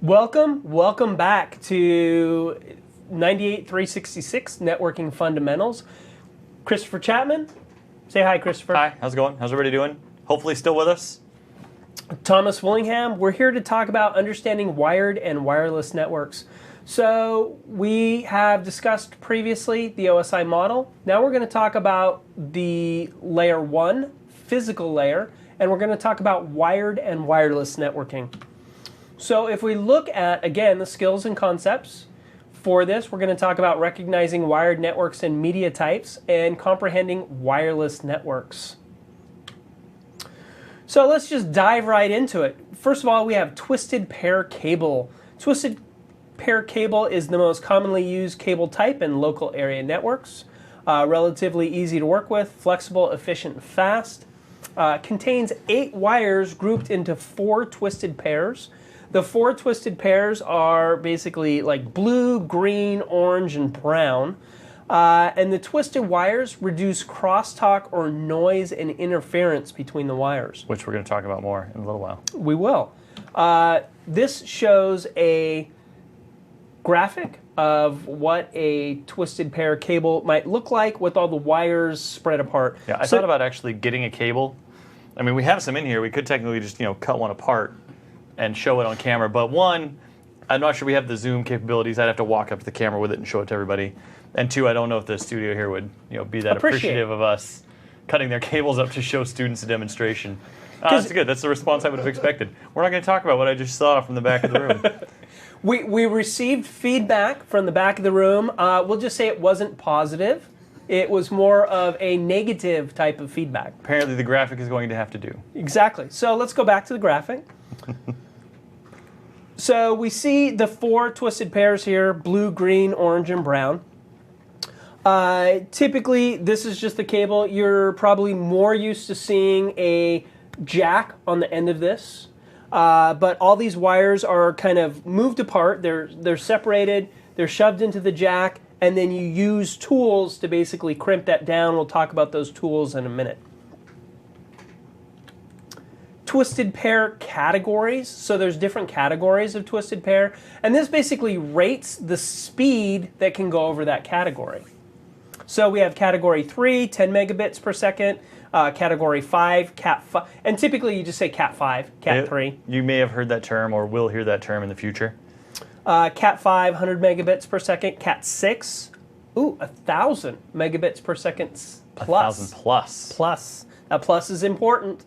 Welcome back to 98366 Networking Fundamentals. Christopher Chapman. Say hi, Christopher. Hi, how's it going? How's everybody doing? Hopefully still with us. Thomas Willingham. We're here to talk about understanding wired and wireless networks. So we have discussed previously the OSI model. Now we're going to talk about the layer 1, physical layer, and we're going to talk about wired and wireless networking. So if we look at, again, the skills and concepts for this, we're going to talk about recognizing wired networks and media types and comprehending wireless networks. So let's just dive right into it. First of all, we have twisted pair cable. Twisted pair cable is the most commonly used cable type in local area networks. Relatively easy to work with, flexible, efficient, and fast. Contains 8 wires grouped into 4 twisted pairs. The 4 twisted pairs are basically like blue, green, orange, and brown. And the twisted wires reduce crosstalk or noise and interference between the wires. Which we're going to talk about more in a little while. We will. This shows a graphic of what a twisted pair cable might look like with all the wires spread apart. Yeah, I thought about actually getting a cable. I mean, we have some in here. We could technically just, cut one apart and show it on camera. But one, I'm not sure we have the zoom capabilities. I'd have to walk up to the camera with it and show it to everybody. And 2, I don't know if the studio here would, be that appreciative of us cutting their cables up to show students a demonstration. That's good. That's the response I would have expected. We're not going to talk about what I just saw from the back of the room. We received feedback from the back of the room. We'll just say it wasn't positive. It was more of a negative type of feedback. Apparently the graphic is going to have to do. Exactly. So let's go back to the graphic. So we see the 4 twisted pairs here, blue, green, orange, and brown. Typically, this is just the cable. You're probably more used to seeing a jack on the end of this. But all these wires are kind of moved apart. They're separated. They're shoved into the jack. And then you use tools to basically crimp that down. We'll talk about those tools in a minute. Twisted pair categories. So there's different categories of twisted pair. And this basically rates the speed that can go over that category. So we have category 3, 10 megabits per second. Category 5, Cat 5. And typically you just say Cat 5, Cat 3. You may have heard that term or will hear that term in the future. Cat 5, 100 megabits per second. Cat 6, 1,000 megabits per second plus. 1,000 plus. Plus. That plus is important.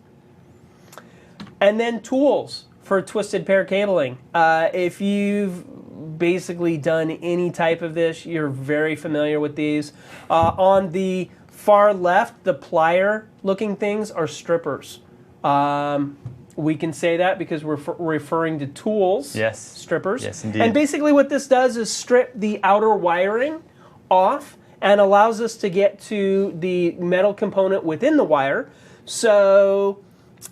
And then tools for twisted pair cabling. If you've basically done any type of this, you're very familiar with these. On the far left, the plier looking things are strippers. We can say that because we're referring to tools. Yes. Strippers. Yes, indeed. And basically what this does is strip the outer wiring off and allows us to get to the metal component within the wire. So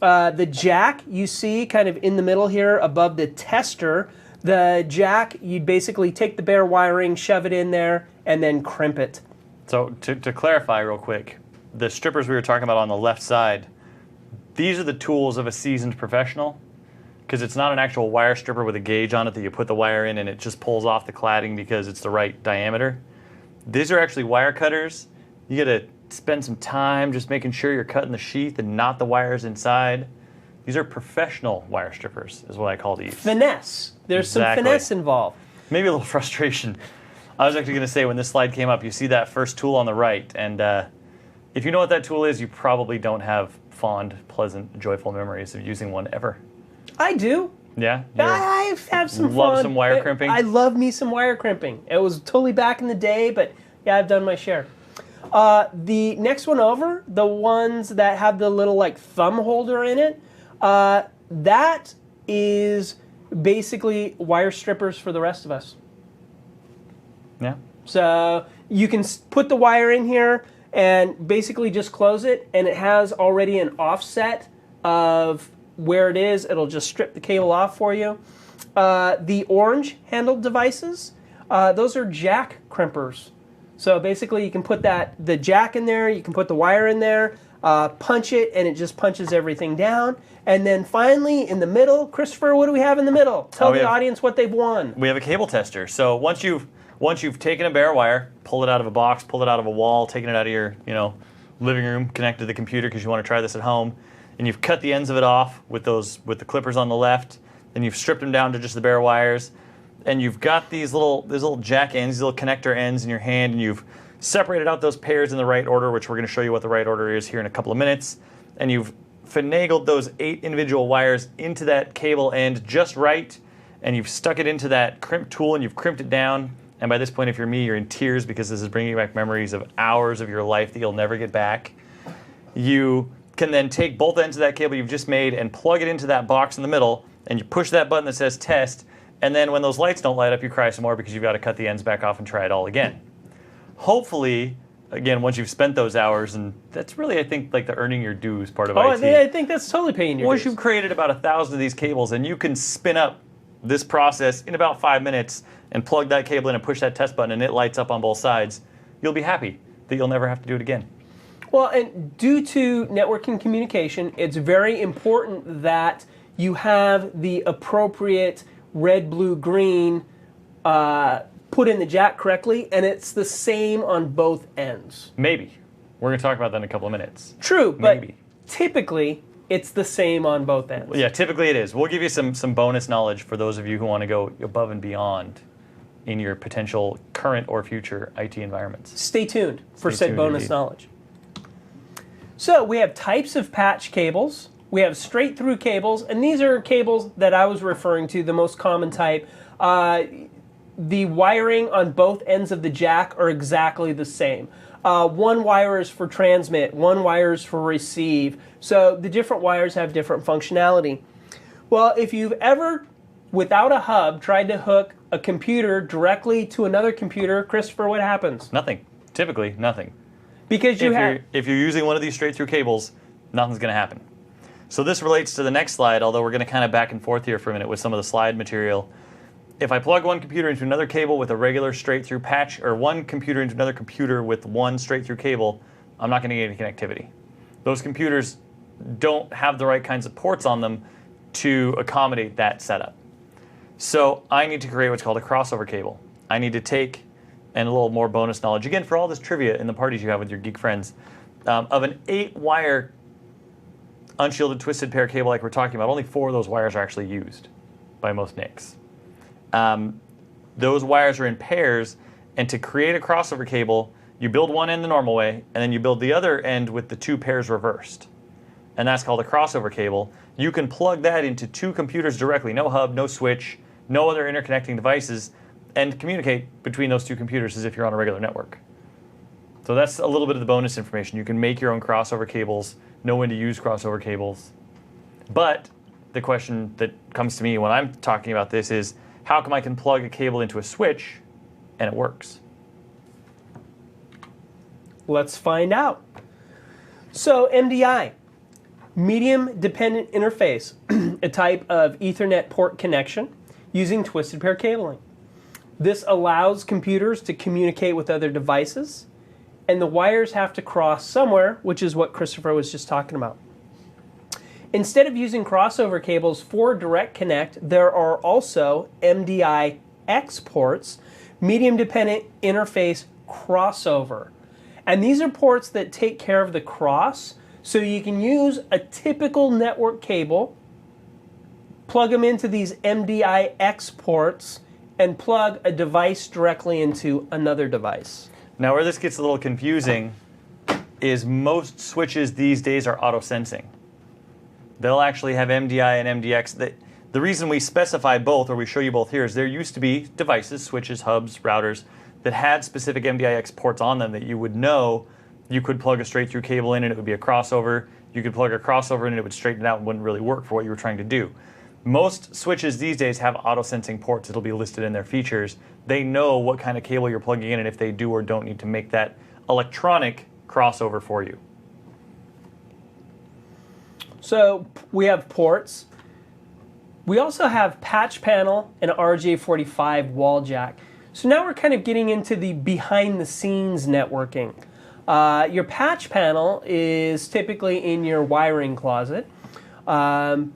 the jack you see kind of in the middle here above the tester, the jack, you basically take the bare wiring, shove it in there, and then crimp it. So to clarify real quick, the strippers we were talking about on the left side, these are the tools of a seasoned professional, because it's not an actual wire stripper with a gauge on it that you put the wire in and it just pulls off the cladding because it's the right diameter. These are actually wire cutters. You got to spend some time just making sure you're cutting the sheath and not the wires inside. These are professional wire strippers is what I call these. Finesse. There's some finesse involved. Maybe a little frustration. I was actually going to say, when this slide came up, you see that first tool on the right, and if you know what that tool is, you probably don't have fond, pleasant, joyful memories of using one ever. I do. Yeah? I have some fun. Love some wire crimping? I love me some wire crimping. It was totally back in the day, but yeah, I've done my share. The next one over, the ones that have the little like thumb holder in it, that is basically wire strippers for the rest of us. Yeah. So you can put the wire in here and basically just close it, and it has already an offset of where it is. It'll just strip the cable off for you. The orange handled devices, those are jack crimpers. So basically you can put the jack in there, you can put the wire in there. punch it, and it just punches everything down. And then finally, in the middle, Christopher, what do we have in the middle? Tell the audience what they've won. We have a cable tester. So once you've taken a bare wire, pulled it out of a box, pulled it out of a wall, taken it out of your living room, connected to the computer because you want to try this at home, and you've cut the ends of it off with the clippers on the left, and you've stripped them down to just the bare wires, and you've got these little jack ends, these little connector ends in your hand, and you've separated out those pairs in the right order, which we're going to show you what the right order is here in a couple of minutes, and you've finagled those 8 individual wires into that cable end just right, and you've stuck it into that crimp tool, and you've crimped it down. And by this point, if you're me, you're in tears because this is bringing back memories of hours of your life that you'll never get back. You can then take both ends of that cable you've just made and plug it into that box in the middle, and you push that button that says test, and then when those lights don't light up, you cry some more because you've got to cut the ends back off and try it all again. Hopefully, again, once you've spent those hours, and that's really, I think, like the earning your dues part of IT. I think that's totally paying your Once dues. you've created about 1,000 of these cables, and you can spin up this process in about 5 minutes and plug that cable in and push that test button, and it lights up on both sides, you'll be happy that you'll never have to do it again. Well, and due to networking communication, it's very important that you have the appropriate red, blue, green put in the jack correctly, and it's the same on both ends. Maybe. We're going to talk about that in a couple of minutes. True, but Maybe. Typically, it's the same on both ends. Well, yeah, typically it is. We'll give you some bonus knowledge for those of you who want to go above and beyond in your potential current or future IT environments. Stay tuned for Stay said tuned bonus indeed. knowledge. So we have types of patch cables. We have straight through cables, and these are cables that I was referring to, the most common type. The wiring on both ends of the jack are exactly the same. One wire is for transmit, one wire is for receive. So the different wires have different functionality. Well, if you've ever, without a hub, tried to hook a computer directly to another computer, Christopher, what happens? Nothing. Typically, nothing. Because If you're using one of these straight through cables, nothing's going to happen. So this relates to the next slide, although we're going to kind of back and forth here for a minute with some of the slide material. If I plug one computer into another cable with a regular straight through patch, or one computer into another computer with one straight through cable, I'm not going to get any connectivity. Those computers don't have the right kinds of ports on them to accommodate that setup. So I need to create what's called a crossover cable. I need to take, and a little more bonus knowledge, again, for all this trivia in the parties you have with your geek friends, of an 8-wire unshielded twisted pair cable like we're talking about, only 4 of those wires are actually used by most NICs. Those wires are in pairs, and to create a crossover cable, you build one end the normal way, and then you build the other end with the 2 pairs reversed. And that's called a crossover cable. You can plug that into 2 computers directly, no hub, no switch, no other interconnecting devices, and communicate between those 2 computers as if you're on a regular network. So that's a little bit of the bonus information. You can make your own crossover cables, know when to use crossover cables. But the question that comes to me when I'm talking about this is, how come I can plug a cable into a switch and it works? Let's find out. So MDI, medium dependent interface, a type of Ethernet port connection using twisted pair cabling. This allows computers to communicate with other devices, and the wires have to cross somewhere, which is what Christopher was just talking about. Instead of using crossover cables for direct connect, there are also MDI-X ports, medium dependent interface crossover. And these are ports that take care of the cross, so you can use a typical network cable, plug them into these MDI-X ports, and plug a device directly into another device. Now where this gets a little confusing is most switches these days are auto-sensing. They'll actually have MDI and MDX. The reason we specify both, or we show you both here, is there used to be devices, switches, hubs, routers, that had specific MDI-X ports on them that you would know you could plug a straight through cable in and it would be a crossover. You could plug a crossover in and it would straighten it out and wouldn't really work for what you were trying to do. Most switches these days have auto-sensing ports. It'll be listed in their features. They know what kind of cable you're plugging in and if they do or don't need to make that electronic crossover for you. So we have ports. We also have patch panel and RJ45 wall jack. So now we're kind of getting into the behind the scenes networking. Your patch panel is typically in your wiring closet, and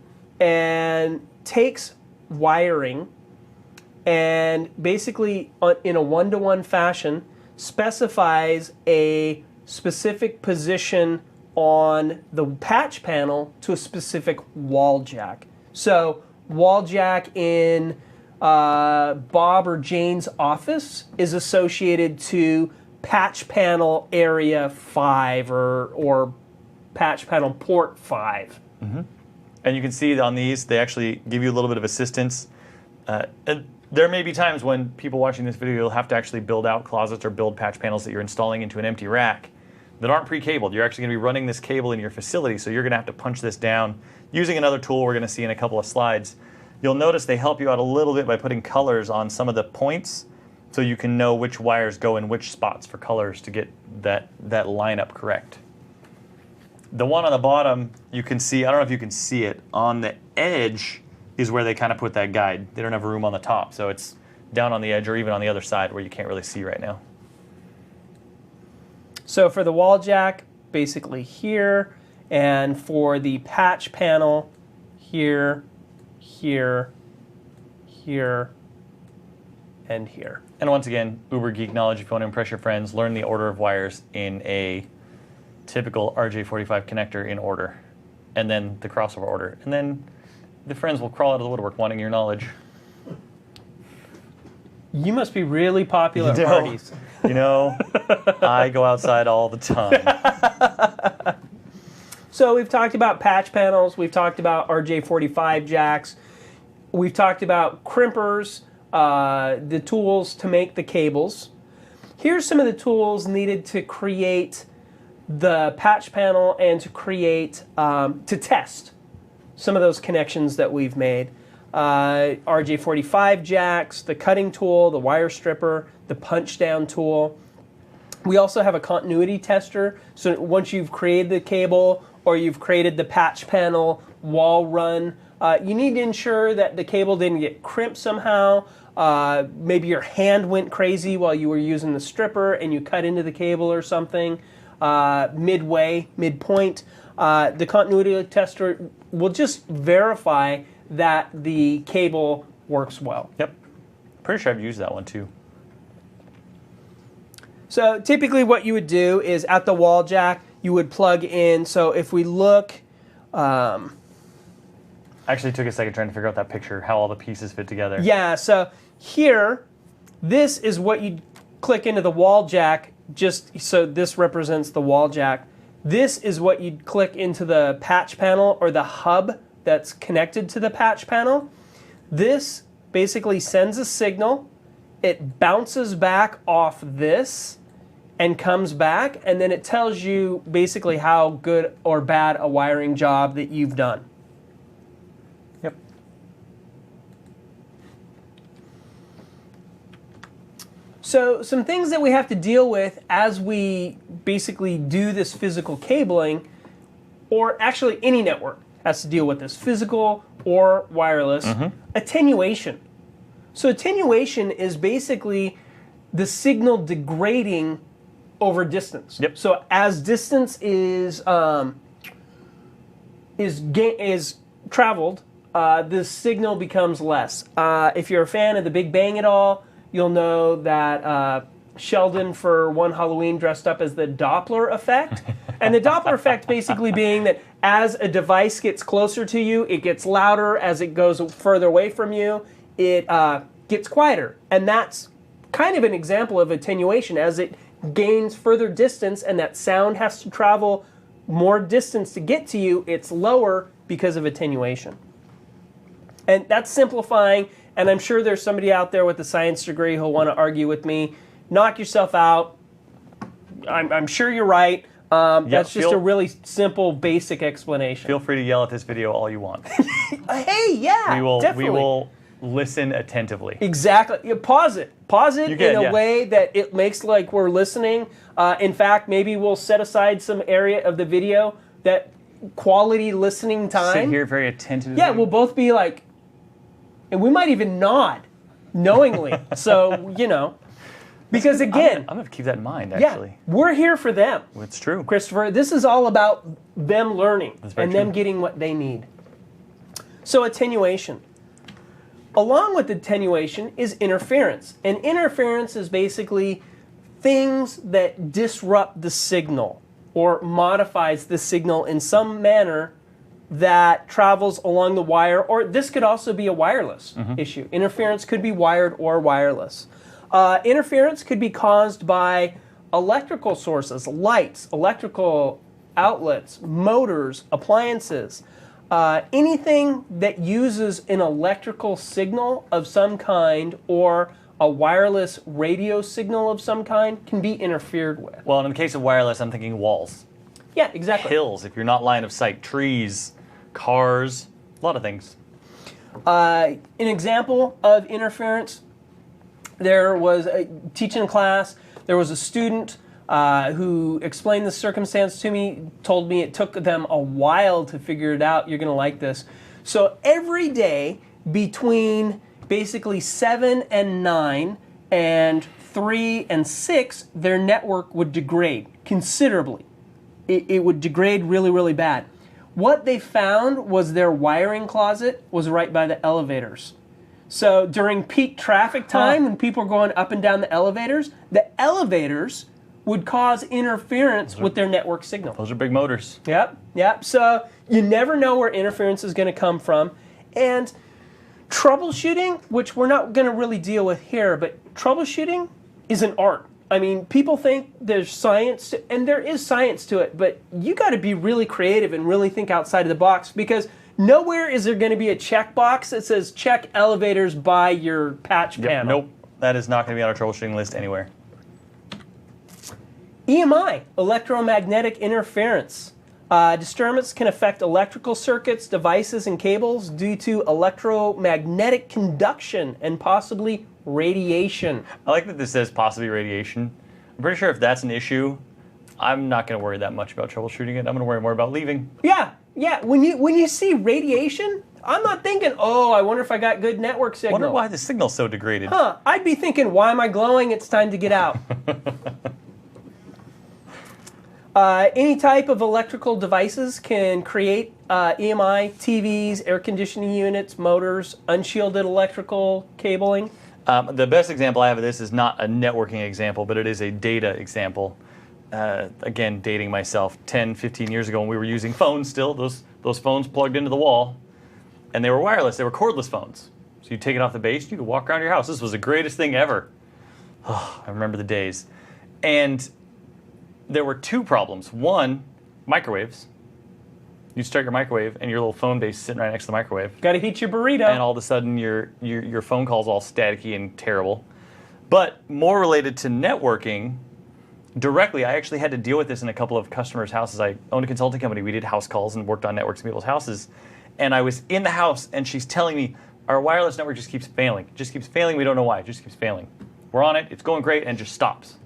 takes wiring and basically in a one-to-one fashion specifies a specific position on the patch panel to a specific wall jack. So wall jack in Bob or Jane's office is associated to patch panel area 5 or patch panel port 5. And you can see on these, they actually give you a little bit of assistance. And there may be times when people watching this video will have to actually build out closets or build patch panels that you're installing into an empty rack that aren't pre-cabled. You're actually going to be running this cable in your facility, so you're going to have to punch this down using another tool we're going to see in a couple of slides. You'll notice they help you out a little bit by putting colors on some of the points so you can know which wires go in which spots for colors to get that lineup correct. The one on the bottom, you can see, I don't know if you can see it, on the edge is where they kind of put that guide. They don't have room on the top, so it's down on the edge or even on the other side where you can't really see right now. So for the wall jack, basically here, and for the patch panel, here, here, here, and here. And once again, Uber Geek knowledge, if you want to impress your friends, learn the order of wires in a typical RJ45 connector in order, and then the crossover order. And then the friends will crawl out of the woodwork wanting your knowledge. You must be really popular at parties. You know, I go outside all the time. So we've talked about patch panels, we've talked about RJ45 jacks, we've talked about crimpers, the tools to make the cables. Here's some of the tools needed to create the patch panel and to create, to test some of those connections that we've made. RJ45 jacks, the cutting tool, the wire stripper, the punch down tool. We also have a continuity tester, so once you've created the cable or you've created the patch panel wall run, you need to ensure that the cable didn't get crimped somehow. Maybe your hand went crazy while you were using the stripper and you cut into the cable or something midpoint. The continuity tester will just verify that the cable works well. Yep. Pretty sure I've used that one too. So typically what you would do is at the wall jack, you would plug in. So if we look... Actually took a second trying to figure out that picture, how all the pieces fit together. Yeah, so here, this is what you click into the wall jack, just so this represents the wall jack. This is what you'd click into the patch panel or the hub that's connected to the patch panel. This basically sends a signal, it bounces back off this and comes back, and then it tells you basically how good or bad a wiring job that you've done. Yep. So some things that we have to deal with as we basically do this physical cabling, or actually any network has to deal with this, physical or wireless. Attenuation. So attenuation is basically the signal degrading over distance. Yep. So as distance is traveled, the signal becomes less. If you're a fan of The Big Bang at all, you'll know that Sheldon for one Halloween dressed up as the Doppler effect. And the Doppler effect basically being that as a device gets closer to you, it gets louder. As it goes further away from you, it gets quieter. And that's kind of an example of attenuation. As it gains further distance and that sound has to travel more distance to get to you, it's lower because of attenuation. And that's simplifying, and I'm sure there's somebody out there with a science degree who'll want to argue with me. Knock yourself out. I'm sure you're right. That's just a really simple, basic explanation. Feel free to yell at this video all you want. Hey, yeah, definitely. We will listen attentively. Exactly. You pause it. Pause it in a way that it makes like we're listening. In fact, maybe we'll set aside some area of the video that quality listening time. Sit here very attentively. Yeah, we'll both be like, and we might even nod knowingly. So, you know. Because again, I'm going to keep that in mind, yeah, actually. we're here for them. It's true. Christopher, this is all about them learning very and them true. getting what they need. So attenuation. Along with attenuation is interference. And interference is basically things that disrupt the signal or modifies the signal in some manner that travels along the wire, or this could also be a wireless issue. Interference could be wired or wireless. Interference could be caused by electrical sources, lights, electrical outlets, motors, appliances. Anything that uses an electrical signal of some kind or a wireless radio signal of some kind can be interfered with. Well, in the case of wireless, I'm thinking walls, Yeah, exactly. hills, if you're not line of sight, trees, cars, a lot of things. An example of interference, there was a teaching class, there was a student who explained the circumstance to me, told me it took them a while to figure it out. You're going to like this. So every day between basically 7 and 9 and 3 and 6, their network would degrade considerably. It would degrade really, really bad. What they found was their wiring closet was right by the elevators. So during peak traffic time, when people are going up and down the elevators would cause interference with their network signal. Those are big motors. Yep. So you never know where interference is going to come from. And troubleshooting, which we're not going to really deal with here, but troubleshooting is an art. I mean, people think there's science, and there is science to it, but you got to be really creative and really think outside of the box, because nowhere is there going to be a checkbox that says check elevators by your patch panel. Nope. That is not going to be on our troubleshooting list anywhere. EMI, electromagnetic interference. Disturbance can affect electrical circuits, devices, and cables due to electromagnetic conduction and possibly radiation. I like that this says possibly radiation. I'm pretty sure if that's an issue, I'm not going to worry that much about troubleshooting it. I'm going to worry more about leaving. Yeah. When you see radiation, I'm not thinking, oh, I wonder if I got good network signal. I wonder why the signal's so degraded. I'd be thinking, why am I glowing? It's time to get out. Any type of electrical devices can create EMI, TVs, air conditioning units, motors, unshielded electrical cabling. The best example I have of this is not a networking example, but it is a data example. Again, dating myself, 10, 15 years ago when we were using phones still, those phones plugged into the wall, and they were wireless. They were cordless phones. So you take it off the base, you could walk around your house. This was the greatest thing ever. Oh, I remember the days. And there were two problems. One, microwaves. You start your microwave, and your little phone base is sitting right next to the microwave. Got to heat your burrito. And all of a sudden, your phone call's all staticky and terrible. But more related to networking, directly, I actually had to deal with this in a couple of customers' houses. I owned a consulting company. We did house calls and worked on networks in people's houses. And I was in the house, and she's telling me, our wireless network just keeps failing. It just keeps failing. We don't know why. It just keeps failing. We're on it. It's going great, and it just stops.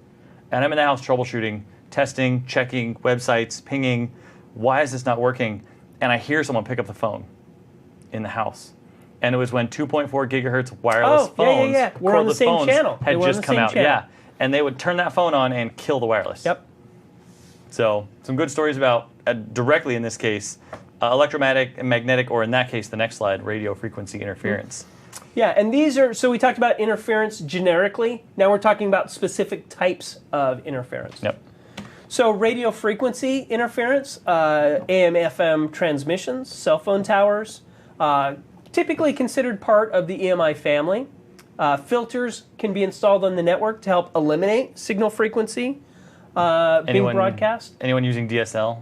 And I'm in the house troubleshooting, testing, checking, websites, pinging. Why is this not working? And I hear someone pick up the phone in the house. And it was when 2.4 gigahertz wireless phones, we're on the cordless same phones, channel. had just come out. Channel. Yeah. And they would turn that phone on and kill the wireless. Yep. So some good stories about, directly in this case, electromagnetic and magnetic, or in that case, the next slide, radio frequency interference. Yeah, and these are, so we talked about interference generically. Now we're talking about specific types of interference. Yep. So radio frequency interference, AM/FM transmissions, cell phone towers, typically considered part of the EMI family. Filters can be installed on the network to help eliminate signal frequency being broadcast. Anyone using DSL?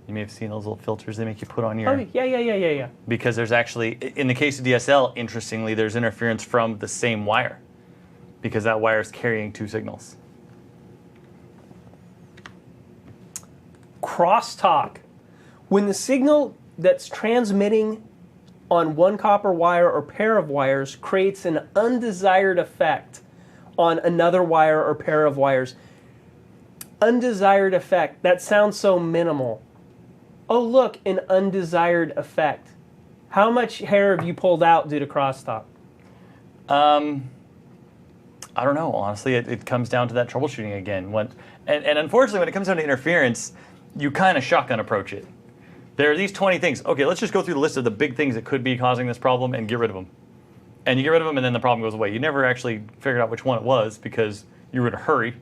You may have seen those little filters they make you put on your... Oh, yeah. Because there's actually, in the case of DSL, interestingly, there's interference from the same wire, because that wire is carrying two signals. Crosstalk. When the signal that's transmitting on one copper wire or pair of wires creates an undesired effect on another wire or pair of wires. Undesired effect, that sounds so minimal. Oh, look, an undesired effect. How much hair have you pulled out due to crosstalk? I don't know. Honestly, it comes down to that troubleshooting again. And unfortunately, when it comes down to interference, you kind of shotgun approach it. There are these 20 things. Okay, let's just go through the list of the big things that could be causing this problem and get rid of them. And you get rid of them, and then the problem goes away. You never actually figured out which one it was because you were in a hurry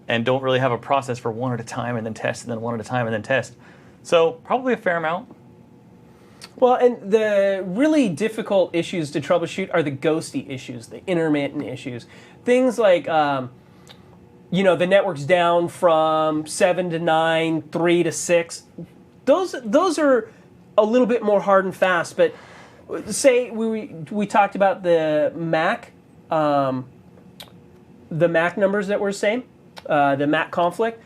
and don't really have a process for one at a time and then test, and then one at a time and then test. So probably a fair amount. Well, and the really difficult issues to troubleshoot are the ghosty issues, the intermittent issues. Things like, the network's down from 7 to 9, 3 to 6. Those are a little bit more hard and fast, but say we talked about the MAC numbers that were the same, the MAC conflict.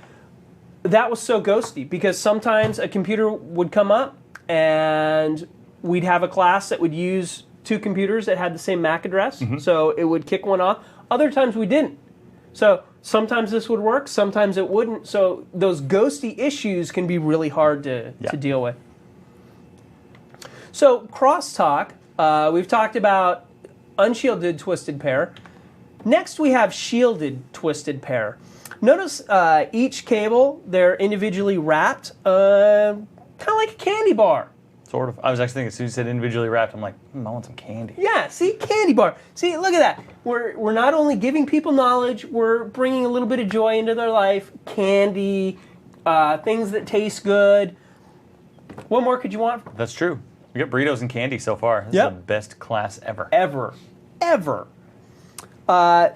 That was so ghosty because sometimes a computer would come up and we'd have a class that would use two computers that had the same MAC address, so it would kick one off. Other times we didn't. So sometimes this would work, sometimes it wouldn't. So those ghosty issues can be really hard to deal with. So crosstalk, we've talked about unshielded twisted pair. Next we have shielded twisted pair. Notice each cable, they're individually wrapped, kind of like a candy bar. Sort of. I was actually thinking, as soon as you said individually wrapped, I'm like, I want some candy. Yeah, see, candy bar. See, look at that. We're not only giving people knowledge, we're bringing a little bit of joy into their life. Candy, things that taste good. What more could you want? That's true. We got burritos and candy so far. This is the best class ever. Ever.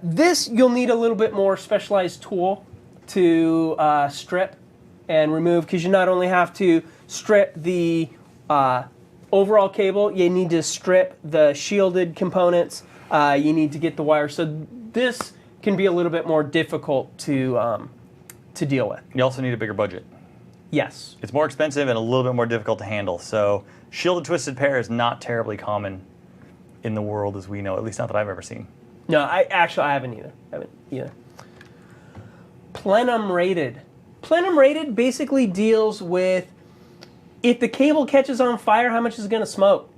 This, you'll need a little bit more specialized tool to strip and remove, because you not only have to strip the overall cable, you need to strip the shielded components, you need to get the wire. So this can be a little bit more difficult to deal with. You also need a bigger budget. Yes. It's more expensive and a little bit more difficult to handle. So shielded twisted pair is not terribly common in the world as we know, at least not that I've ever seen. No, I haven't either. Plenum rated. Plenum rated basically deals with if the cable catches on fire, how much is it going to smoke?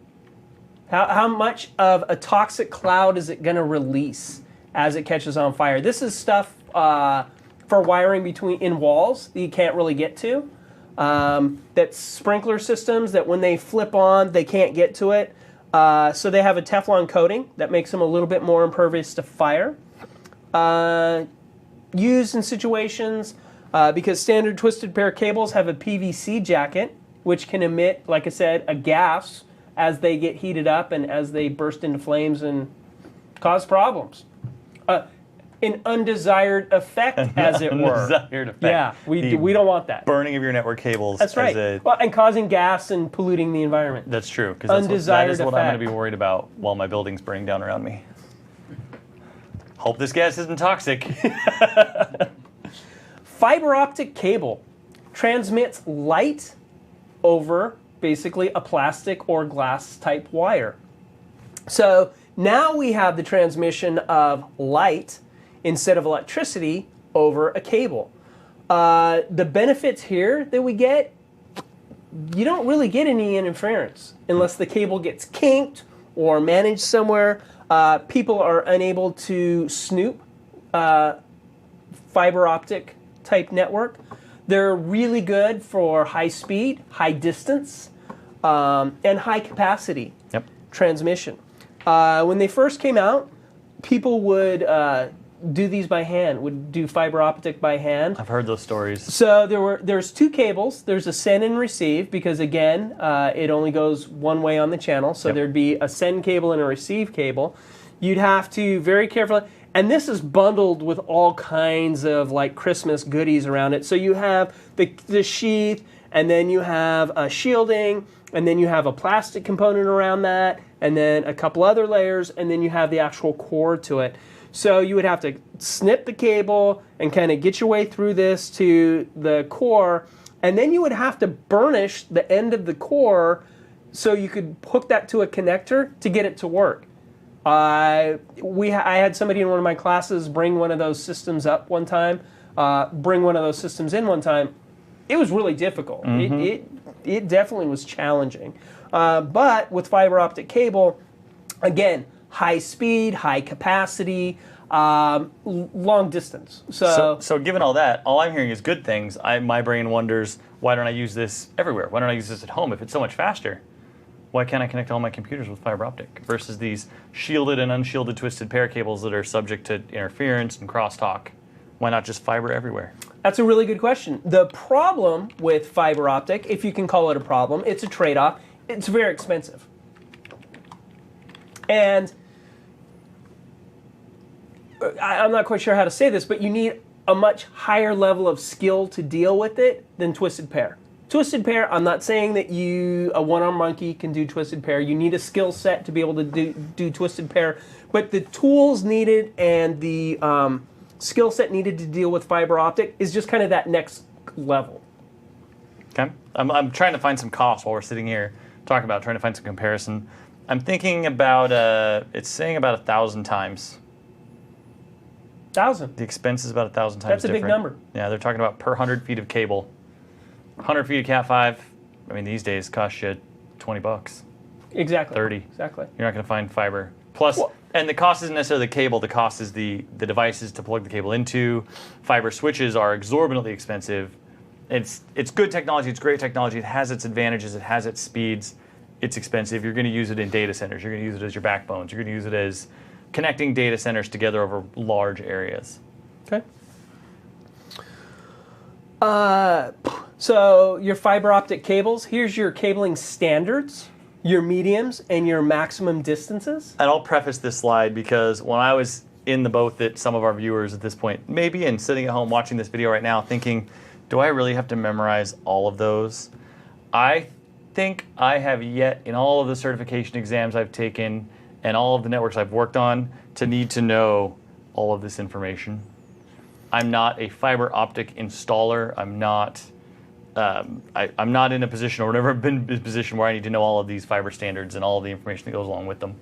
How much of a toxic cloud is it going to release as it catches on fire? This is stuff for wiring in walls that you can't really get to. That's sprinkler systems that when they flip on, they can't get to it. So they have a Teflon coating that makes them a little bit more impervious to fire. Used in situations because standard twisted pair cables have a PVC jacket, which can emit, like I said, a gas as they get heated up and as they burst into flames and cause problems. An undesired effect, as it were. Undesired effect. Yeah, we don't want that. Burning of your network cables. That's right. And causing gas and polluting the environment. That's true, because that is what I'm going to be worried about while my building's burning down around me. Hope this gas isn't toxic. Fiber optic cable transmits light over basically a plastic or glass type wire. So now we have the transmission of light instead of electricity over a cable. The benefits here that we get, you don't really get any interference unless the cable gets kinked or managed somewhere. People are unable to snoop fiber optic type network. They're really good for high speed, high distance, and high capacity transmission. When they first came out, people would do these by hand, would do fiber optic by hand. I've heard those stories. So there's two cables. There's a send and receive because, again, it only goes one way on the channel. So there'd be a send cable and a receive cable. You'd have to very carefully, and this is bundled with all kinds of like Christmas goodies around it. So you have the sheath, and then you have a shielding, and then you have a plastic component around that, and then a couple other layers, and then you have the actual core to it. So you would have to snip the cable and kind of get your way through this to the core, and then you would have to burnish the end of the core so you could hook that to a connector to get it to work. I had somebody in one of my classes bring one of those systems up one time, bring one of those systems in one time. It was really difficult. It definitely was challenging. But with fiber optic cable, again, high speed, high capacity, long distance. So given all that, all I'm hearing is good things. My brain wonders, why don't I use this everywhere? Why don't I use this at home if it's so much faster? Why can't I connect all my computers with fiber optic versus these shielded and unshielded twisted pair cables that are subject to interference and crosstalk? Why not just fiber everywhere? That's a really good question. The problem with fiber optic, if you can call it a problem, it's a trade-off. It's very expensive. And I'm not quite sure how to say this, but you need a much higher level of skill to deal with it than twisted pair. Twisted pair, I'm not saying that a one-armed monkey can do twisted pair. You need a skill set to be able to do twisted pair. But the tools needed and the skill set needed to deal with fiber optic is just kind of that next level. Okay. I'm trying to find some costs while we're sitting here talking about trying to find some comparison. I'm thinking about, it's saying about 1,000 times. 1,000? The expense is about 1,000 times That's a different. big number. Yeah, they're talking about per 100 feet of cable. 100 feet of Cat5, I mean, these days cost you $20. Exactly. 30. Exactly. You're not going to find fiber. Plus, and the cost isn't necessarily the cable, the cost is the devices to plug the cable into. Fiber switches are exorbitantly expensive. It's good technology, it's great technology, it has its advantages, it has its speeds. It's expensive. You're going to use it in data centers. You're going to use it as your backbones. You're going to use it as connecting data centers together over large areas. Okay. So your fiber optic cables, here's your cabling standards, your mediums, and your maximum distances. And I'll preface this slide because when I was in the boat that some of our viewers at this point may be in, sitting at home watching this video right now, thinking, do I really have to memorize all of those? I think I have yet, in all of the certification exams I've taken and all of the networks I've worked on, to need to know all of this information. I'm not a fiber optic installer. I'm not in a position, or never been in a position where I need to know all of these fiber standards and all of the information that goes along with them.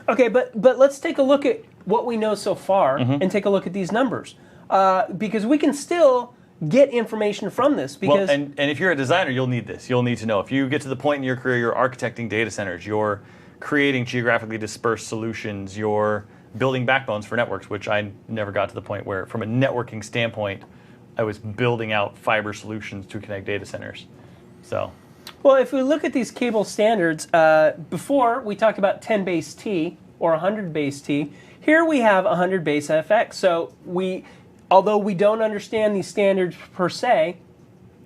Okay, but let's take a look at what we know so far and take a look at these numbers, because we can still get information from this. Because and if you're a designer, you'll need this. You'll need to know. If you get to the point in your career, you're architecting data centers, you're creating geographically dispersed solutions, you're building backbones for networks, which I never got to the point where, from a networking standpoint, I was building out fiber solutions to connect data centers. So, well, if we look at these cable standards, before we talked about 10 base T or 100 base T. Here we have 100 base FX. So although we don't understand these standards per se,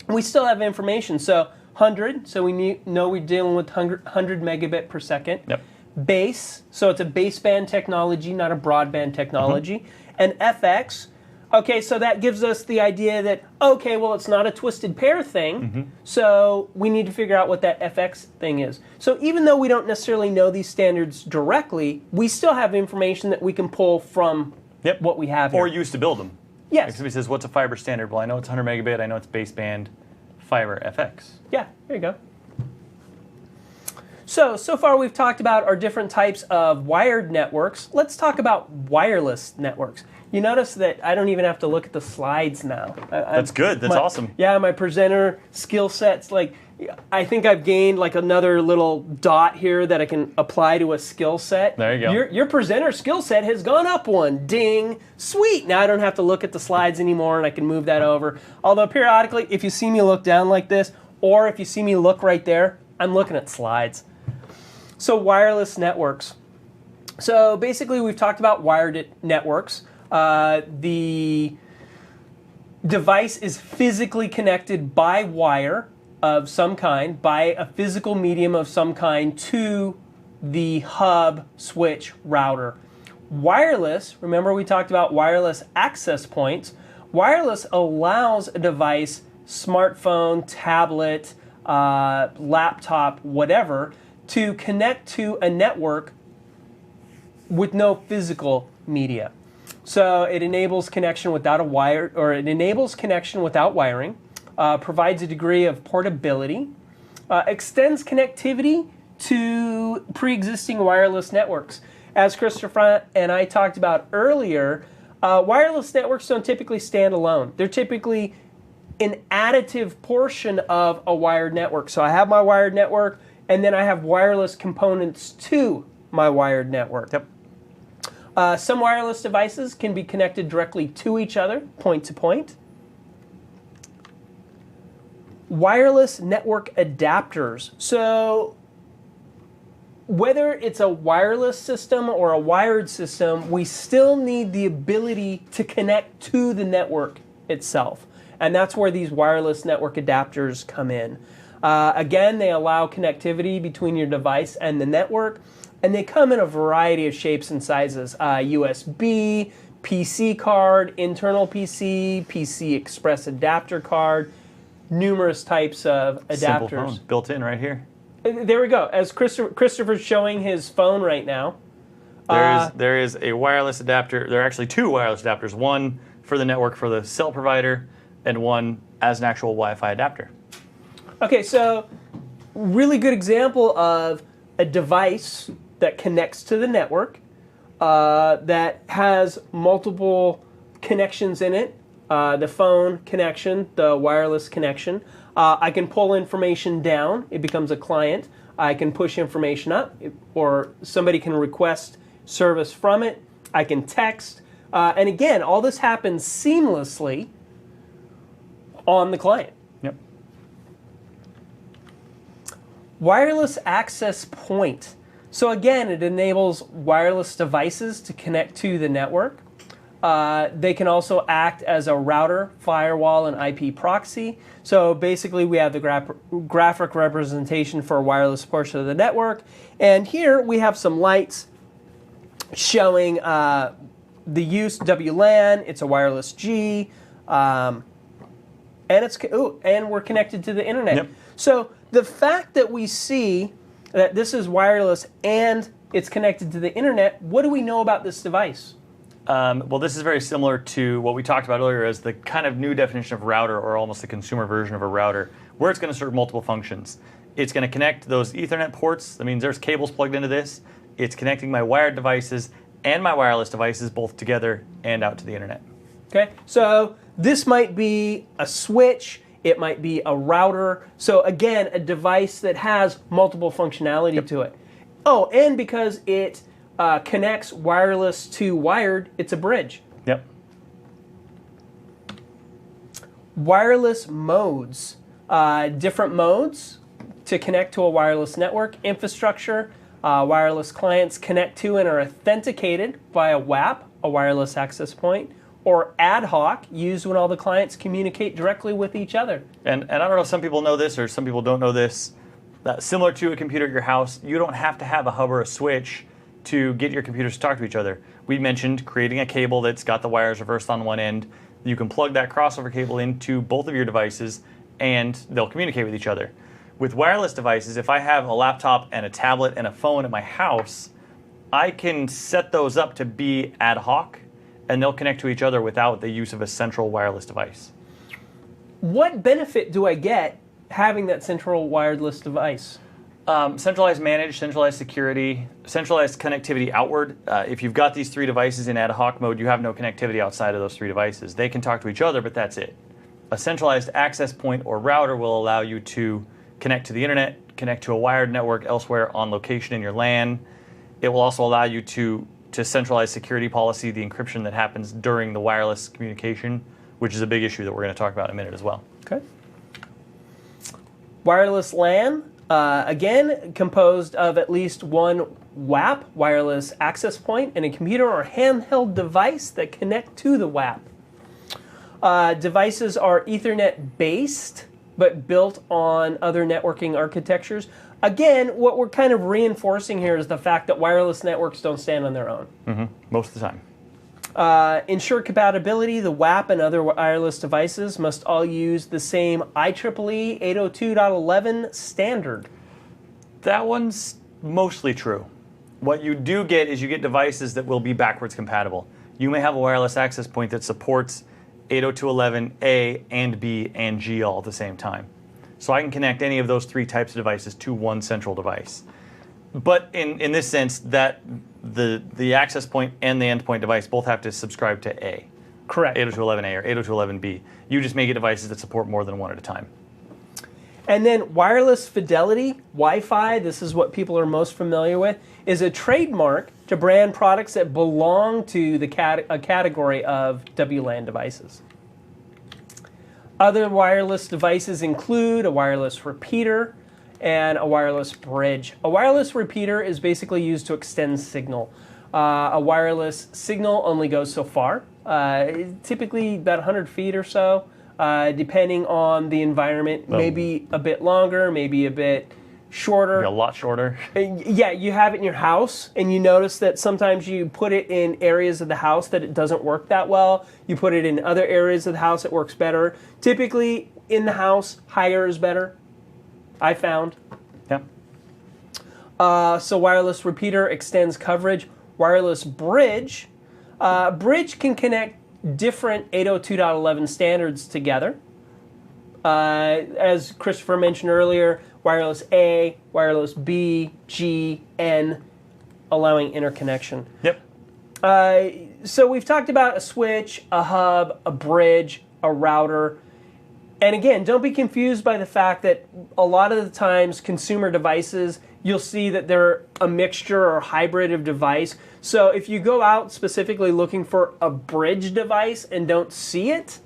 we still have information. So 100, so we know we're dealing with 100 megabit per second. Yep. Base, so it's a baseband technology, not a broadband technology. And FX, okay, so that gives us the idea that, okay, well, it's not a twisted pair thing, so we need to figure out what that FX thing is. So even though we don't necessarily know these standards directly, we still have information that we can pull from what we have here. Or use to build them. Yes. Like somebody says, what's a fiber standard? Well, I know it's 100 megabit, I know it's baseband fiber FX. Yeah, there you go. So far we've talked about our different types of wired networks. Let's talk about wireless networks. You notice that I don't even have to look at the slides now. That's good. That's awesome. Yeah, my presenter skill sets, like, I think I've gained like another little dot here that I can apply to a skill set. There you go. Your presenter skill set has gone up one. Ding. Sweet. Now I don't have to look at the slides anymore and I can move that over. Although periodically, if you see me look down like this, or if you see me look right there, I'm looking at slides. So wireless networks. So basically we've talked about wired networks. The device is physically connected by wire of some kind, by a physical medium of some kind, to the hub, switch, router. Wireless, remember we talked about wireless access points. Wireless allows a device, smartphone, tablet, laptop, whatever, to connect to a network with no physical media. So it enables connection without a wire, or it enables connection without wiring, provides a degree of portability, extends connectivity to pre-existing wireless networks. As Christopher and I talked about earlier, wireless networks don't typically stand alone. They're typically an additive portion of a wired network. So I have my wired network, and then I have wireless components to my wired network. Yep. Some wireless devices can be connected directly to each other, point to point. Wireless network adapters. So whether it's a wireless system or a wired system, we still need the ability to connect to the network itself. And that's where these wireless network adapters come in. Again, they allow connectivity between your device and the network, and they come in a variety of shapes and sizes. USB, PC card, internal PC, PC Express adapter card, numerous types of adapters. Simple phone, built in right here. There we go. As Christopher's showing his phone right now. There is a wireless adapter. There are actually two wireless adapters, one for the network for the cell provider and one as an actual Wi-Fi adapter. Okay, so really good example of a device that connects to the network that has multiple connections in it. The phone connection, the wireless connection. I can pull information down. It becomes a client. I can push information up, or somebody can request service from it. I can text. And again, all this happens seamlessly on the client. Yep. Wireless access point. So again, it enables wireless devices to connect to the network. They can also act as a router, firewall, and IP proxy. So basically, we have the graphic representation for a wireless portion of the network. And here we have some lights showing the use WLAN. It's a wireless G, and we're connected to the internet. Yep. So the fact that we see that this is wireless and it's connected to the internet, what do we know about this device? Well, this is very similar to what we talked about earlier as the kind of new definition of router, or almost the consumer version of a router, where it's going to serve multiple functions. It's going to connect those Ethernet ports. That means there's cables plugged into this. It's connecting my wired devices and my wireless devices both together and out to the internet. Okay, so this might be a switch. It might be a router. So again, a device that has multiple functionality to it. Oh, and because it connects wireless to wired, it's a bridge. Yep. Wireless modes. Different modes to connect to a wireless network. Infrastructure. Wireless clients connect to and are authenticated via WAP, a wireless access point, or ad hoc, used when all the clients communicate directly with each other. And I don't know if some people know this or some people don't know this. Similar to a computer at your house, you don't have to have a hub or a switch to get your computers to talk to each other. We mentioned creating a cable that's got the wires reversed on one end. You can plug that crossover cable into both of your devices and they'll communicate with each other. With wireless devices, if I have a laptop and a tablet and a phone at my house, I can set those up to be ad hoc and they'll connect to each other without the use of a central wireless device. What benefit do I get having that central wireless device? Centralized managed, centralized security, centralized connectivity outward. If you've got these three devices in ad hoc mode, you have no connectivity outside of those three devices. They can talk to each other, but that's it. A centralized access point or router will allow you to connect to the internet, connect to a wired network elsewhere on location in your LAN. It will also allow you to centralize security policy, the encryption that happens during the wireless communication, which is a big issue that we're going to talk about in a minute as well. Okay. Wireless LAN. Again, composed of at least one WAP, wireless access point, and a computer or handheld device that connect to the WAP. Devices are Ethernet-based, but built on other networking architectures. Again, what we're kind of reinforcing here is the fact that wireless networks don't stand on their own. Mm-hmm. Most of the time. Ensure compatibility, the WAP and other wireless devices must all use the same IEEE 802.11 standard. That one's mostly true. What you do get is you get devices that will be backwards compatible. You may have a wireless access point that supports 802.11a and b and g all at the same time. So I can connect any of those three types of devices to one central device. But in this sense, that the access point and the endpoint device both have to subscribe to A. Correct. 802.11a or 802.11b. You just may get devices that support more than one at a time. And then wireless fidelity, Wi-Fi, this is what people are most familiar with, is a trademark to brand products that belong to a category of WLAN devices. Other wireless devices include a wireless repeater and a wireless bridge. A wireless repeater is basically used to extend signal. A wireless signal only goes so far, typically about 100 feet or so, depending on the environment. Maybe a bit longer, maybe a bit shorter. A lot shorter. Yeah, you have it in your house, and you notice that sometimes you put it in areas of the house that it doesn't work that well. You put it in other areas of the house, it works better. Typically, in the house, higher is better, I found. Yeah. So wireless repeater extends coverage. Wireless bridge. Bridge can connect different 802.11 standards together. As Christopher mentioned earlier, wireless A, wireless B, G, N, allowing interconnection. Yep. So we've talked about a switch, a hub, a bridge, a router. And again, don't be confused by the fact that a lot of the times consumer devices, you'll see that they're a mixture or hybrid of device. So if you go out specifically looking for a bridge device and don't see it,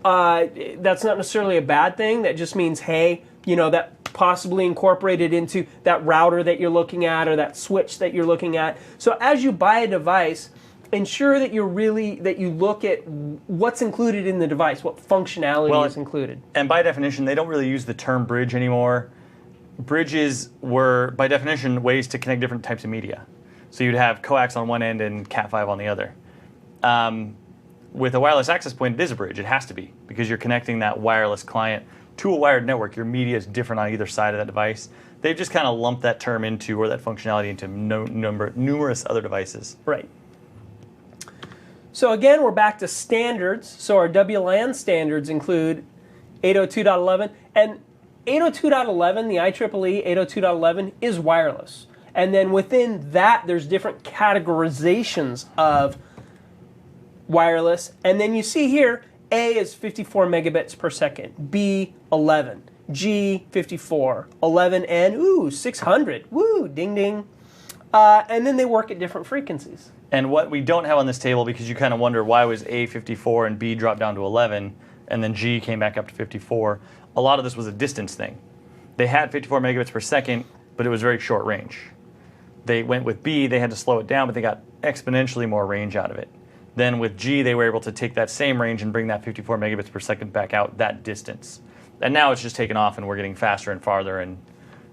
that's not necessarily a bad thing. That just means, hey, that possibly incorporated into that router that you're looking at or that switch that you're looking at. So as you buy a device, ensure that you look at what's included in the device, what functionality is included. And by definition, they don't really use the term bridge anymore. Bridges were, by definition, ways to connect different types of media. So you'd have coax on one end and Cat5 on the other. With a wireless access point, it is a bridge. It has to be, because you're connecting that wireless client to a wired network. Your media is different on either side of that device. They've just kind of lumped that term into, or that functionality into numerous other devices. Right. So again, we're back to standards. So our WLAN standards include 802.11, and 802.11, the IEEE 802.11 is wireless. And then within that, there's different categorizations of wireless. And then you see here, A is 54 megabits per second, B 11, G 54, 11N, 600, ding ding. And then they work at different frequencies. And what we don't have on this table, because you kind of wonder why was A 54 and B dropped down to 11, and then G came back up to 54. A lot of this was a distance thing. They had 54 megabits per second, but it was very short range. They went with B, they had to slow it down, but they got exponentially more range out of it. Then with G, they were able to take that same range and bring that 54 megabits per second back out that distance. And now it's just taken off, and we're getting faster and farther and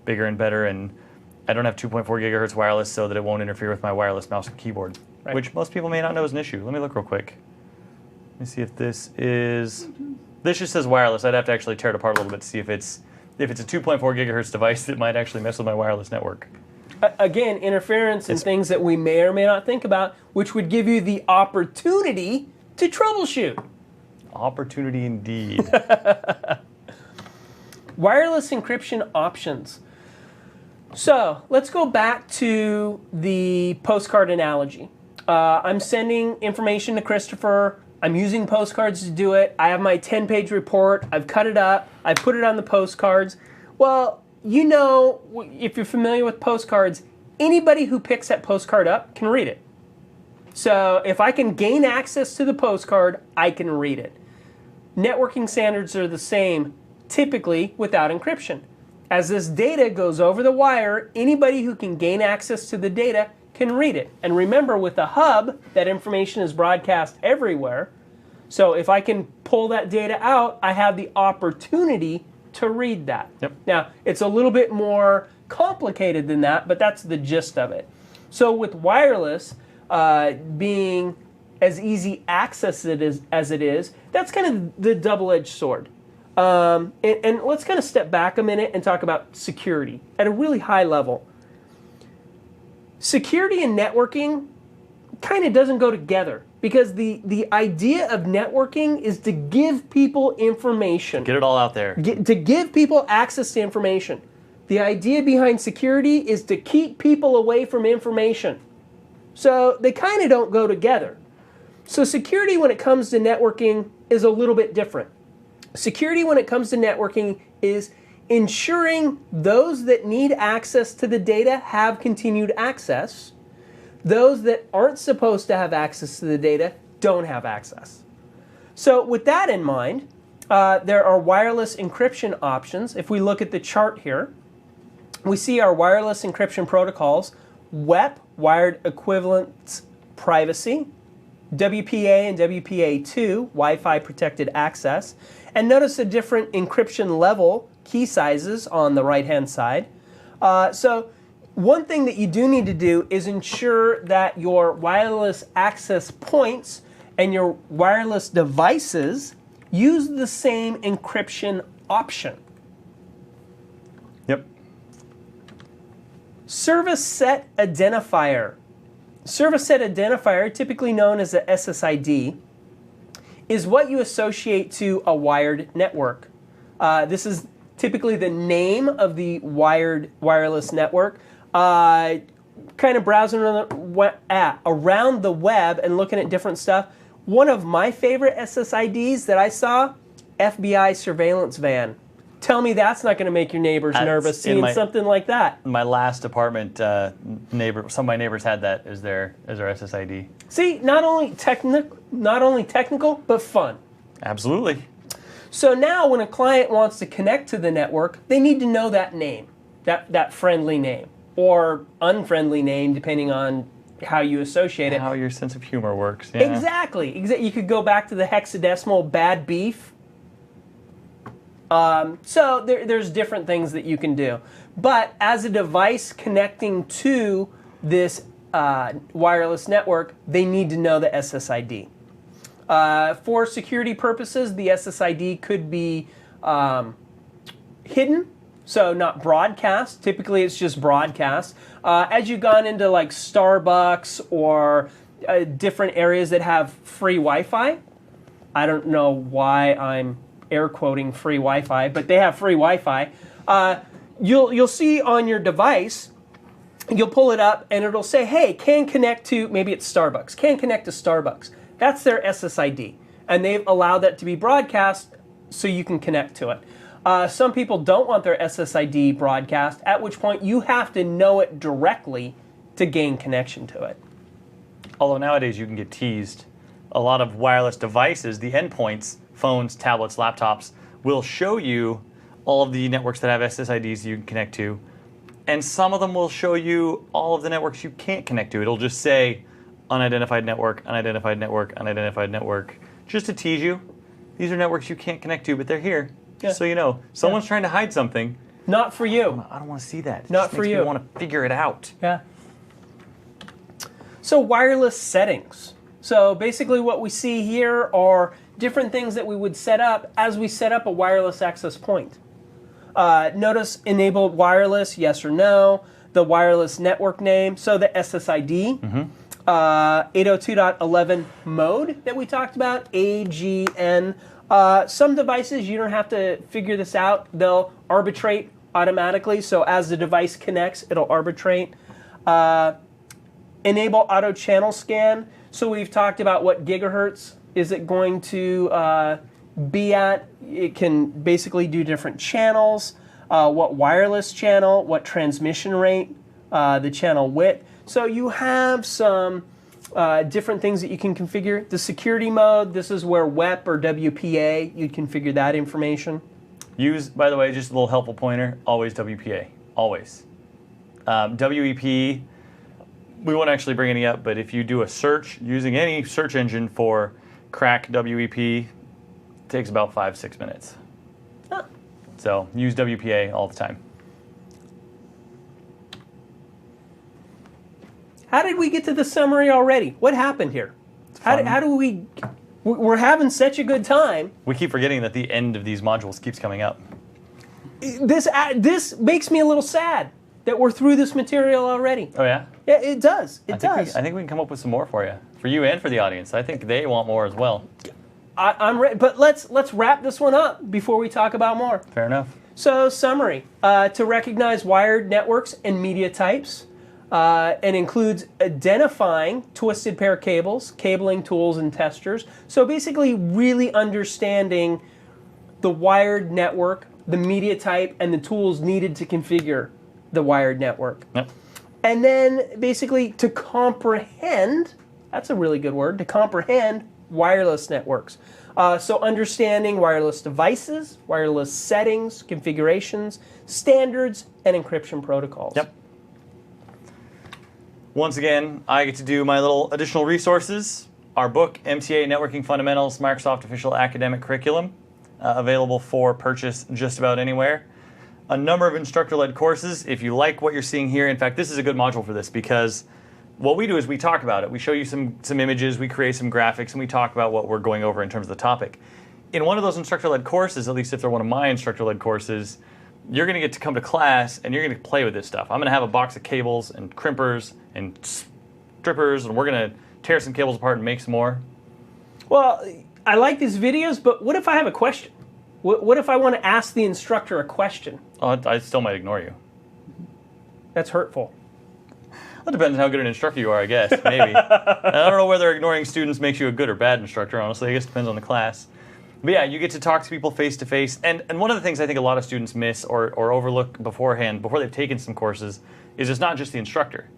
bigger and better. And I don't have 2.4 gigahertz wireless so that it won't interfere with my wireless mouse and keyboard, which most people may not know is an issue. Let me look real quick. Let me see if this is... This just says wireless. I'd have to actually tear it apart a little bit to see if it's a 2.4 gigahertz device that might actually mess with my wireless network. Again, interference and things that we may or may not think about, which would give you the opportunity to troubleshoot. Opportunity indeed. Wireless encryption options. So let's go back to the postcard analogy. I'm sending information to Christopher. I'm using postcards to do it. I have my 10-page report. I've cut it up. I put it on the postcards. Well, if you're familiar with postcards, anybody who picks that postcard up can read it. So if I can gain access to the postcard, I can read it. Networking standards are the same, typically without encryption. As this data goes over the wire, anybody who can gain access to the data can read it. And remember, with the hub, that information is broadcast everywhere. So if I can pull that data out, I have the opportunity to read that. Yep. Now, it's a little bit more complicated than that, but that's the gist of it. So with wireless being as easy access as it is, that's kind of the double-edged sword. And let's kind of step back a minute and talk about security at a really high level. Security and networking kind of doesn't go together, because the idea of networking is to give people information. Get it all out there. To give people access to information. The idea behind security is to keep people away from information. So they kind of don't go together. So security when it comes to networking is a little bit different. Security when it comes to networking is ensuring those that need access to the data have continued access. Those that aren't supposed to have access to the data don't have access. So with that in mind, there are wireless encryption options. If we look at the chart here, we see our wireless encryption protocols: WEP, Wired Equivalence Privacy; WPA and WPA2, Wi-Fi Protected Access. And notice the different encryption level key sizes on the right-hand side. So one thing that you do need to do is ensure that your wireless access points and your wireless devices use the same encryption option. Yep. Service Set Identifier. Service Set Identifier, typically known as the SSID, is what you associate to a wired network. This is typically the name of the wireless network. Kind of browsing around the web and looking at different stuff. One of my favorite SSIDs that I saw, FBI surveillance van. Tell me that's not going to make your neighbors nervous seeing something like that. My last apartment neighbor, some of my neighbors had that as their SSID. See, not only technical, but fun. Absolutely. So now when a client wants to connect to the network, they need to know that name, that friendly name, or unfriendly name, depending on how you associate it. How your sense of humor works. Yeah. Exactly. You could go back to the hexadecimal bad beef. So there's different things that you can do. But as a device connecting to this wireless network, they need to know the SSID. For security purposes, the SSID could be hidden, so not broadcast. Typically, it's just broadcast. As you've gone into like Starbucks or different areas that have free Wi-Fi, I don't know why I'm air quoting free Wi-Fi, but they have free Wi-Fi. You'll see on your device, you'll pull it up and it'll say, hey, can connect to, maybe it's Starbucks, can connect to Starbucks. That's their SSID. And they've allowed that to be broadcast so you can connect to it. Some people don't want their SSID broadcast, at which point you have to know it directly to gain connection to it. Although nowadays you can get teased. A lot of wireless devices, the endpoints, phones, tablets, laptops, will show you all of the networks that have SSIDs you can connect to. And some of them will show you all of the networks you can't connect to. It'll just say unidentified network, unidentified network, unidentified network, just to tease you. These are networks you can't connect to, but they're here. Yeah. Just so you know. Someone's trying to hide something. Not for you. I don't want to see that. It Not just for makes you. me want to figure it out. Yeah. So wireless settings. So basically what we see here are different things that we would set up as we set up a wireless access point. Notice enabled wireless, yes or no. The wireless network name, so the SSID. 802.11 mode that we talked about, AGN. Some devices, you don't have to figure this out. They'll arbitrate automatically. So as the device connects, it'll arbitrate. Enable auto channel scan. So we've talked about what gigahertz is it going to be at. It can basically do different channels, what wireless channel, what transmission rate, the channel width. So you have some different things that you can configure. The security mode, this is where WEP or WPA, you'd configure that information. Use, by the way, just a little helpful pointer, always WPA, always. WEP, we won't actually bring any up, but if you do a search using any search engine for crack WEP, it takes about 5-6 minutes. Huh. So use WPA all the time. How did we get to the summary already? What happened here? How do we... We're having such a good time. We keep forgetting that the end of these modules keeps coming up. This makes me a little sad that we're through this material already. Oh, yeah? Yeah, it does. It does. I think we can come up with some more for you. For you and for the audience. I think they want more as well. I'm ready, but let's wrap this one up before we talk about more. Fair enough. So, summary. To recognize wired networks and media types, and includes identifying twisted pair cables, cabling tools, and testers. So basically really understanding the wired network, the media type, and the tools needed to configure the wired network. Yep. And then basically to comprehend, that's a really good word, to comprehend wireless networks. So understanding wireless devices, wireless settings, configurations, standards, and encryption protocols. Yep. Once again, I get to do my little additional resources. Our book, MTA Networking Fundamentals, Microsoft Official Academic Curriculum, available for purchase just about anywhere. A number of instructor-led courses. If you like what you're seeing here, in fact, this is a good module for this because what we do is we talk about it. We show you some images, we create some graphics, and we talk about what we're going over in terms of the topic. In one of those instructor-led courses, at least if they're one of my instructor-led courses, you're going to get to come to class and you're going to play with this stuff. I'm going to have a box of cables and crimpers and strippers, and we're going to tear some cables apart and make some more. Well, I like these videos, but what if I have a question? What if I want to ask the instructor a question? Oh, I still might ignore you. That's hurtful. Well, it depends on how good an instructor you are, I guess. Maybe. I don't know whether ignoring students makes you a good or bad instructor, honestly. I guess it depends on the class. But yeah, you get to talk to people face to face. And one of the things I think a lot of students miss or overlook beforehand, before they've taken some courses, is it's not just the instructor.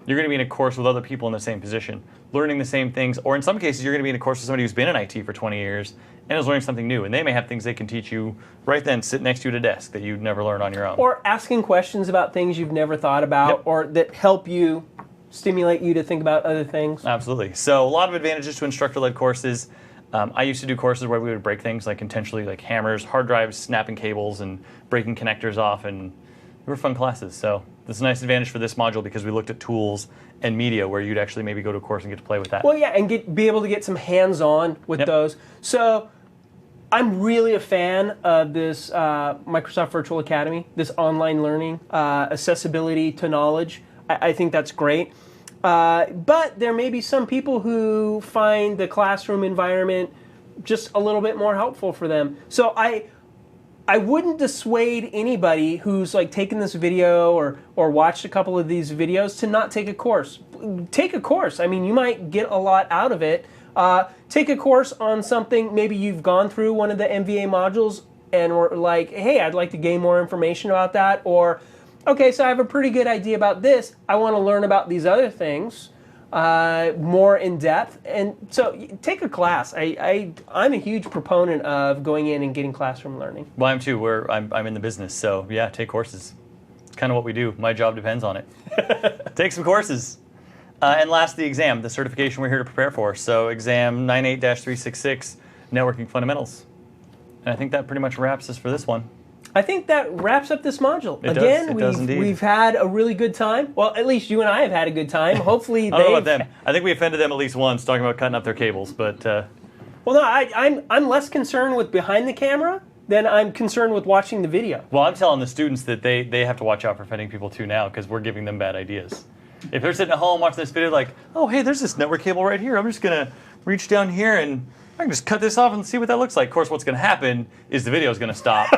You're going to be in a course with other people in the same position, learning the same things. Or in some cases, you're going to be in a course with somebody who's been in IT for 20 years and is learning something new. And they may have things they can teach you right then, sit next to you at a desk that you'd never learned on your own. Or asking questions about things you've never thought about, Yep. or that help you, stimulate you to think about other things. Absolutely. So a lot of advantages to instructor-led courses. I used to do courses where we would break things like intentionally, like hammers, hard drives, snapping cables, and breaking connectors off, and they were fun classes. So this is a nice advantage for this module because we looked at tools and media where you'd actually maybe go to a course and get to play with that. Well, yeah, and be able to get some hands-on with Yep. those. So I'm really a fan of this Microsoft Virtual Academy, this online learning, accessibility to knowledge. I think that's great. But there may be some people who find the classroom environment just a little bit more helpful for them. So I wouldn't dissuade anybody who's like taken this video or watched a couple of these videos to not take a course. Take a course. I mean, you might get a lot out of it. Take a course on something, maybe you've gone through one of the MVA modules and were like, hey, I'd like to gain more information about that. Or, okay, so I have a pretty good idea about this. I want to learn about these other things more in depth. And so take a class. I'm a huge proponent of going in and getting classroom learning. Well, I'm too. I'm in the business, so yeah, take courses. It's kind of what we do. My job depends on it. Take some courses. And last, the exam, the certification we're here to prepare for. So exam 98-366, Networking Fundamentals. And I think that pretty much wraps us for this one. I think that wraps up this module. It Again, does indeed. we've had a really good time. Well, at least you and I have had a good time. Hopefully, I don't know about them. I think we offended them at least once talking about cutting up their cables, but Well, no, I'm less concerned with behind the camera than I'm concerned with watching the video. well, I'm telling the students that they have to watch out for offending people too now because we're giving them bad ideas. If they're sitting at home watching this video like, oh, hey, there's this network cable right here. I'm just going to reach down here and I can just cut this off and see what that looks like. Of course, what's going to happen is the video is going to stop.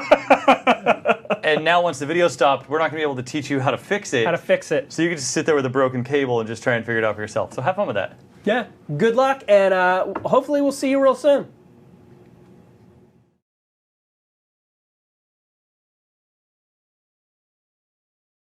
And now once the video stopped, we're not going to be able to teach you how to fix it. How to fix it. So you can just sit there with a broken cable and just try and figure it out for yourself. So have fun with that. Yeah. Good luck, and hopefully we'll see you real soon.